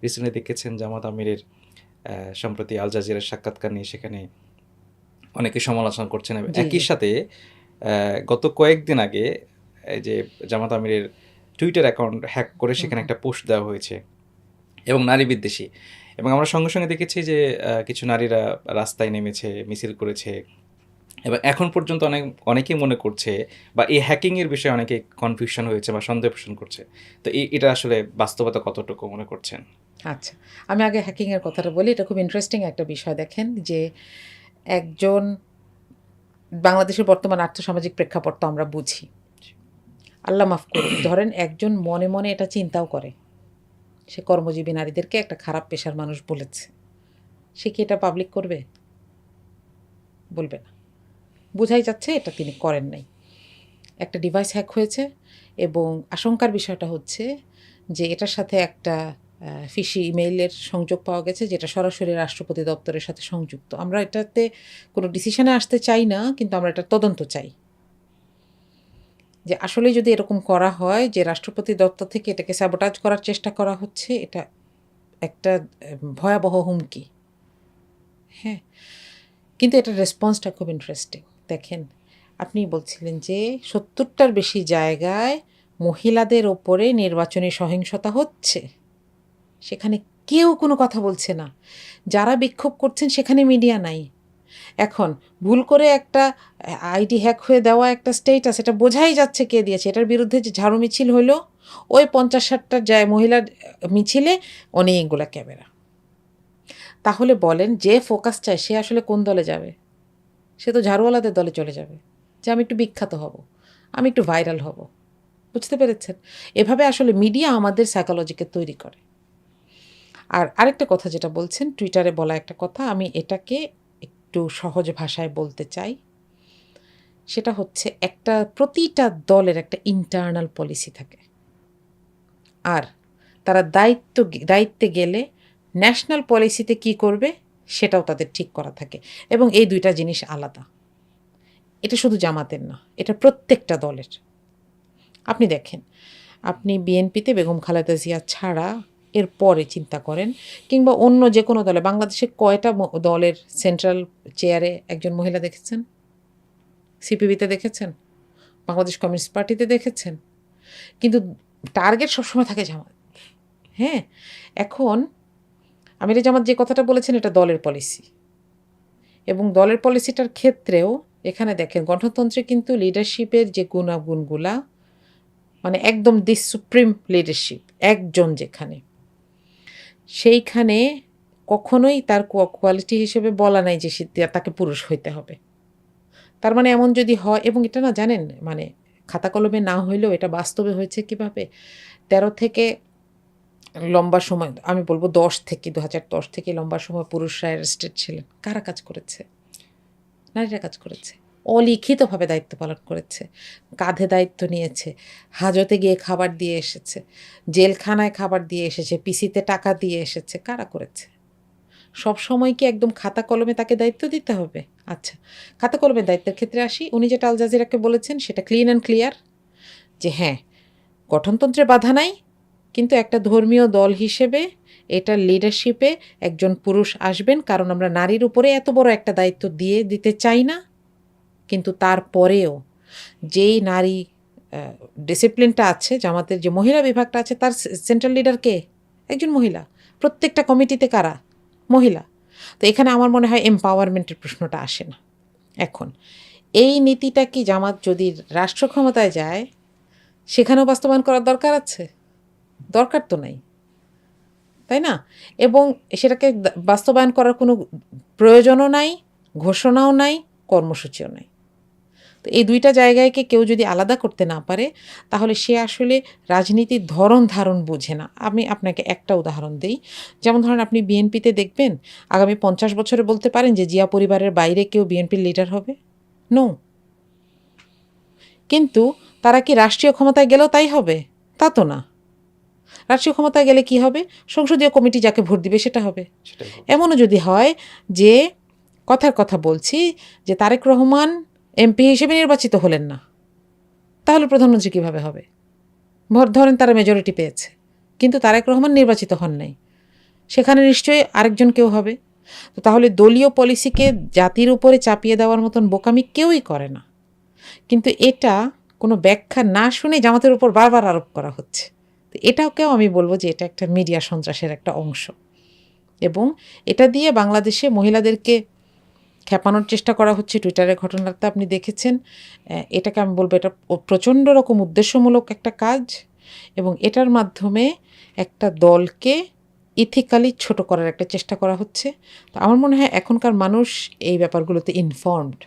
Recently দেখেছেন জামাত আমিরের সম্প্রতি আল জাজিরার সাক্ষাৎকার নিয়ে সেখানে অনেকে সমালোচনা করছেন। জি, জি। একই সাথে গত কয়েকদিন আগে এই যে জামাত আমিরের টুইটার অ্যাকাউন্ট হ্যাক করে হুম, সেখানে হুম। একটা পোস্ট দেওয়া হয়েছে এবং নারী বিদ্বেষী। এবং আমরা সঙ্গে সঙ্গে দেখেছি যে কিছু নারীরা রাস্তায় নেমেছে, মিছিল করেছে এবং এখন পর্যন্ত অনেকেই মনে করছে বা এই হ্যাকিংয়ের বিষয়ে অনেকে কনফিউশন হয়েছে বা সন্দেহ পোষণ করছে। তো এটা আসলে বাস্তবতা কতটুকু মনে করছেন? আচ্ছা। আমি আগে হ্যাকিংয়ের কথাটা বলি। এটা খুব ইন্টারেস্টিং একটা বিষয়। দেখেন যে একজন বাংলাদেশের বর্তমান আর্থসামাজিক প্রেক্ষাপট তো আমরা বুঝি। আল্লাহ মাফ করুক। ধরেন একজন মনে, মনে এটা চিন্তাও করে। সে কর্মজীবী নারীদেরকে একটা খারাপ পেশার মানুষ বলেছে। সে কি এটা পাবলিক করবে? বলবে না। বোঝাই যাচ্ছে এটা তিনি করেন নাই। একটা ডিভাইস হ্যাক হয়েছে এবং আশঙ্কার বিষয়টা হচ্ছে যে এটার সাথে একটা ফিশি ইমেইলের সংযোগ পাওয়া গেছে যেটা সরাসরি রাষ্ট্রপতি দপ্তরের সাথে সংযুক্ত। আমরা এটাতে কোনো ডিসিশনে আসতে চাই না, কিন্তু আমরা এটার তদন্ত চাই। যে আসলেই যদি এরকম করা হয় যে রাষ্ট্রপতি দপ্তর থেকে এটাকে স্যাবোটাজ করার চেষ্টা করা হচ্ছে, এটা একটা ভয়াবহ হুমকি। হ্যাঁ? কিন্তু এটার রেসপন্সটা খুব ইন্টারেস্টিং। দেখেন, আপনি বলছিলেন যে ৭০টার বেশি জায়গায় মহিলাদের ওপরে নির্বাচনী সহিংসতা হচ্ছে। সেখানে কেউ কোনো কথা বলছে না। যারা বিক্ষোভ করছেন সেখানে মিডিয়া নাই। এখন ভুল করে একটা আইডি হ্যাক হয়ে দেওয়া একটা স্টেটাস, এটা বোঝাই যাচ্ছে কে দিয়েছে। এটার বিরুদ্ধে যে ঝাড়ু মিছিল হইলো, ওই ৫০-৬০টা যায় মহিলার মিছিলে অনেকগুলা ক্যামেরা। তাহলে বলেন যে ফোকাস চায় সে আসলে কোন দলে যাবে? সে তো ঝাড়ুওয়ালাদের দলে চলে যাবে। যে আমি একটু বিখ্যাত হব, আমি একটু ভাইরাল হব। বুঝতে পেরেছেন? এভাবে আসলে মিডিয়া আমাদের সাইকোলজিকে তৈরি করে। আর আরেকটা কথা যেটা বলছেন, টুইটারে বলা একটা কথা, আমি এটাকে একটু সহজ ভাষায় বলতে চাই। সেটা হচ্ছে প্রতিটা দলের একটা ইন্টারনাল পলিসি থাকে। আর তারা দায়িত্বে গেলে ন্যাশনাল পলিসিতে কী করবে সেটাও তাদের ঠিক করা থাকে এবং এই ২ টা জিনিস আলাদা। এটা শুধু জামাতের না, এটা প্রত্যেকটা দলের। আপনি দেখেন, আপনি বিএনপিতে বেগম খালেদা জিয়া ছাড়া এর পরে চিন্তা করেন কিংবা অন্য যেকোনো দলে বাংলাদেশে কয়টা দলের সেন্ট্রাল চেয়ারে একজন মহিলা দেখেছেন? সিপিবিতে দেখেছেন? বাংলাদেশ কমিউনিস্ট পার্টিতে দেখেছেন? কিন্তু টার্গেট সবসময় থাকে জামাত। হ্যাঁ? এখন আমিরে জামাত যে কথাটা বলেছেন এটা দলের পলিসি এবং দলের পলিসিটার ক্ষেত্রেও এখানে দেখেন গঠনতন্ত্রে কিন্তু লিডারশিপের যে গুণাগুণগুলা মানে একদম দি সুপ্রিম লিডারশিপ একজন যেখানে, সেইখানে কখনোই তার কোয়ালিটি হিসেবে বলা নাই যে তাকে পুরুষ হইতে হবে। তার মানে এমন যদি হয়, এবং এটা না জানেন মানে খাতা কলমে না হইলেও এটা বাস্তবে হয়েছে কিভাবে? ১৩ থেকে লম্বা সময় আমি বলব ১০ থেকে ২০১০ থেকে লম্বা সময় পুরুষরা অ্যারেস্টেড ছিলেন। কারা কাজ করেছে? নারীরা কাজ করেছে। অলিখিতভাবে দায়িত্ব পালন করেছে। কাঁধে দায়িত্ব নিয়েছে। হাজতে গিয়ে খাবার দিয়ে এসেছে। জেলখানায় খাবার দিয়ে এসেছে। পিসিতে টাকা দিয়ে এসেছে। কারা করেছে? সবসময় কি একদম খাতা কলমে তাকে দায়িত্ব দিতে হবে? আচ্ছা, খাতা কলমের দায়িত্বের ক্ষেত্রে আসি। উনি যেটা আল জাজিরাকে বলেছেন সেটা ক্লিন অ্যান্ড ক্লিয়ার যে হ্যাঁ, গঠনতন্ত্রে বাধা নাই, কিন্তু একটা ধর্মীয় দল হিসেবে এটার লিডারশিপে একজন পুরুষ আসবেন, কারণ আমরা নারীর উপরে এত বড় একটা দায়িত্ব দিতে চাই না। কিন্তু তারপরেও যেই নারী ডিসিপ্লিনটা আছে, জামাতের যে মহিলা বিভাগটা আছে তার সেন্ট্রাল লিডার কে? একজন মহিলা। প্রত্যেকটা কমিটিতে কারা? মহিলা। তো এখানে আমার মনে হয় এম্পাওয়ারমেন্টের প্রশ্নটা আসে না। এখন এই নীতিটা কি জামাত যদি রাষ্ট্র ক্ষমতায় যায় সেখানেও বাস্তবায়ন করার দরকার আছে? দরকার তো নাই, তাই না? এবং সেটাকে বাস্তবায়ন করার কোনো প্রয়োজনও নাই, ঘোষণাও নাই, কর্মসূচিও নাই। তো এই ২ টা জায়গায়কে কেউ যদি আলাদা করতে না পারে, তাহলে সে আসলে রাজনীতির ধরন ধারণ বোঝে না। আমি আপনাকে একটা উদাহরণ দেই। যেমন ধরেন আপনি বিএনপিতে দেখবেন আগামী ৫০ বছরে বলতে পারেন যে জিয়া পরিবারের বাইরে কেউ বিএনপির লিডার হবে? নো। কিন্তু তারা কি রাষ্ট্রীয় ক্ষমতায় গেলেও তাই হবে? তা তো না। রাষ্ট্রীয় ক্ষমতায় গেলে কি হবে? সংসদীয় কমিটি যাকে ভোট দিবে সেটা হবে। সেটাই হবে। এমনও যদি হয় যে, কথার কথা বলছি, যে তারেক রহমান এমপি হিসেবে নির্বাচিত হলেন না, তাহলে প্রধানমন্ত্রী কিভাবে হবে? ধরেন তারা মেজরিটি পেয়েছে, কিন্তু তারেক রহমান নির্বাচিত হন নাই। সেখানে নিশ্চয়ই আরেকজন কেউ হবে। তো তাহলে দলীয় পলিসিকে জাতির উপরে চাপিয়ে দেওয়ার মতন বোকামি কেউই করে না। কিন্তু এটা কোনো ব্যাখ্যা না শুনে জামাতের উপর বারবার আরোপ করা হচ্ছে। তো এটাকেও আমি বলবো যে এটা একটা মিডিয়া সন্ত্রাসের একটা অংশ, এবং এটা দিয়ে বাংলাদেশে মহিলাদেরকে খেপানোর চেষ্টা করা হচ্ছে। টুইটারের ঘটনাটা আপনি দেখেছেন। এটাকে আমি বলবো এটা প্রচণ্ড রকম উদ্দেশ্যমূলক একটা কাজ, এবং এটার মাধ্যমে একটা দলকে ইথিক্যালি ছোট করার একটা চেষ্টা করা হচ্ছে। তো আমার মনে হয় এখনকার মানুষ এই ব্যাপারগুলোতে ইনফর্মড।